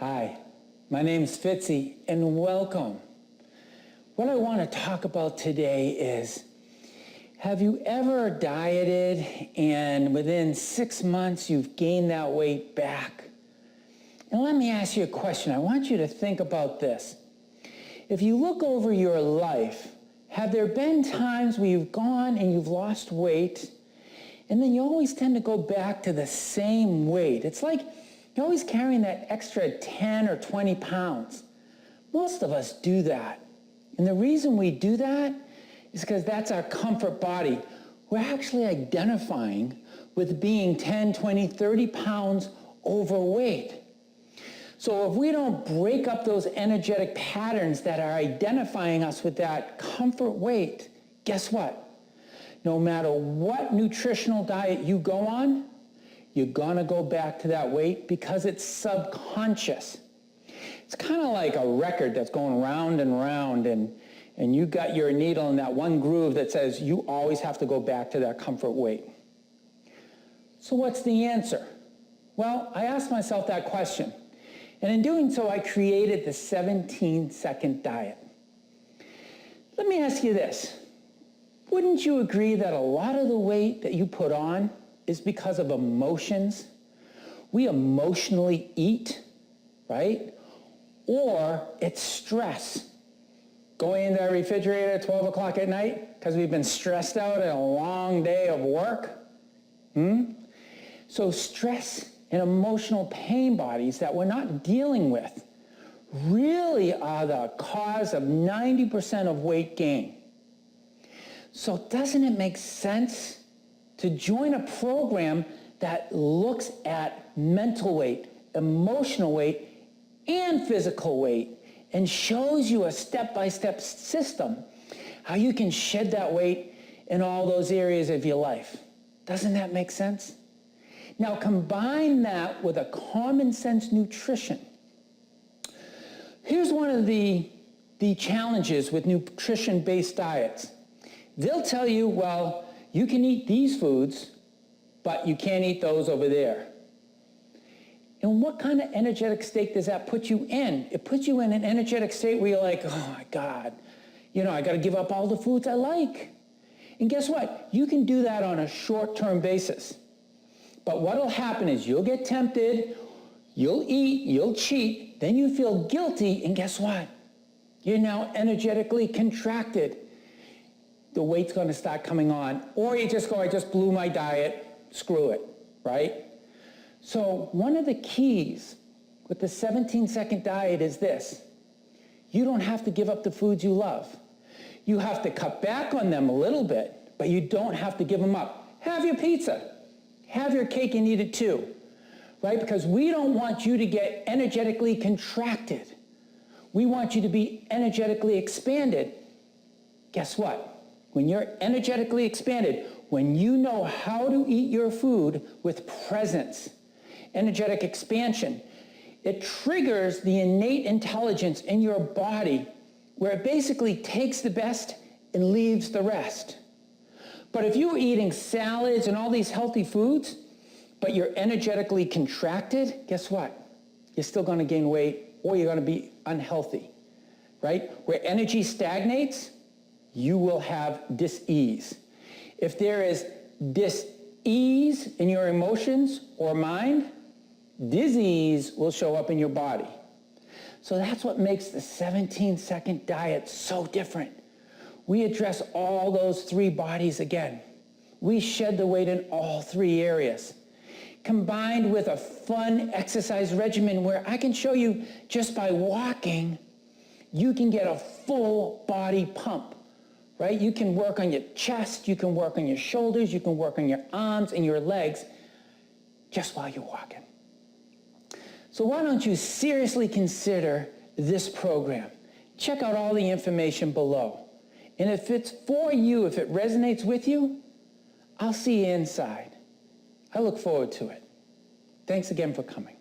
Hi, my name's Fitzy, and welcome. What I want to talk about today is, have you ever dieted and within 6 months you've gained that weight back? And let me ask you a question. I want you to think about this. If you look over your life, have there been times where you've gone and you've lost weight, and then you always tend to go back to the same weight? It's like you're always carrying that extra 10 or 20 pounds. Most of us do that. And the reason we do that is because that's our comfort body. We're actually identifying with being 10, 20, 30 pounds overweight. So if we don't break up those energetic patterns that are identifying us with that comfort weight, guess what? No matter what nutritional diet you go on, you're gonna go back to that weight because it's subconscious. It's kind of like a record that's going round and round, and you got your needle in that one groove that says you always have to go back to that comfort weight. So what's the answer? Well, I asked myself that question. And in doing so, I created the 17-second diet. Let me ask you this. Wouldn't you agree that a lot of the weight that you put on is because of emotions? We emotionally eat, right? Or it's stress. Going into our refrigerator at 12 o'clock at night because we've been stressed out in a long day of work. So stress and emotional pain bodies that we're not dealing with really are the cause of 90% of weight gain. So doesn't it make sense to join a program that looks at mental weight, emotional weight, and physical weight, and shows you a step-by-step system how you can shed that weight in all those areas of your life? Doesn't that make sense? Now combine that with a common sense nutrition. Here's one of the challenges with nutrition-based diets. They'll tell you, well, you can eat these foods, but you can't eat those over there. And what kind of energetic state does that put you in? It puts you in an energetic state where you're like, oh my God, I got to give up all the foods I like. And guess what? You can do that on a short-term basis. But what'll happen is you'll get tempted, you'll eat, you'll cheat, then you feel guilty, and guess what? You're now energetically contracted. The weight's going to start coming on. Or you just go, I just blew my diet, screw it, right? So one of the keys with the 17-second diet is this. You don't have to give up the foods you love. You have to cut back on them a little bit, but you don't have to give them up. Have your pizza. Have your cake and eat it too, right? Because we don't want you to get energetically contracted. We want you to be energetically expanded. Guess what? When you're energetically expanded, when you know how to eat your food with presence, energetic expansion, it triggers the innate intelligence in your body where it basically takes the best and leaves the rest. But if you're eating salads and all these healthy foods, but you're energetically contracted, guess what? You're still going to gain weight, or you're going to be unhealthy, right? Where energy stagnates, you will have dis-ease. If there is dis-ease in your emotions or mind, disease will show up in your body. So that's what makes the 17-second diet so different. We address all those three bodies again. We shed the weight in all three areas, combined with a fun exercise regimen where I can show you just by walking, you can get a full body pump, right? You can work on your chest, you can work on your shoulders, you can work on your arms and your legs just while you're walking. So why don't you seriously consider this program? Check out all the information below. And if it's for you, if it resonates with you, I'll see you inside. I look forward to it. Thanks again for coming.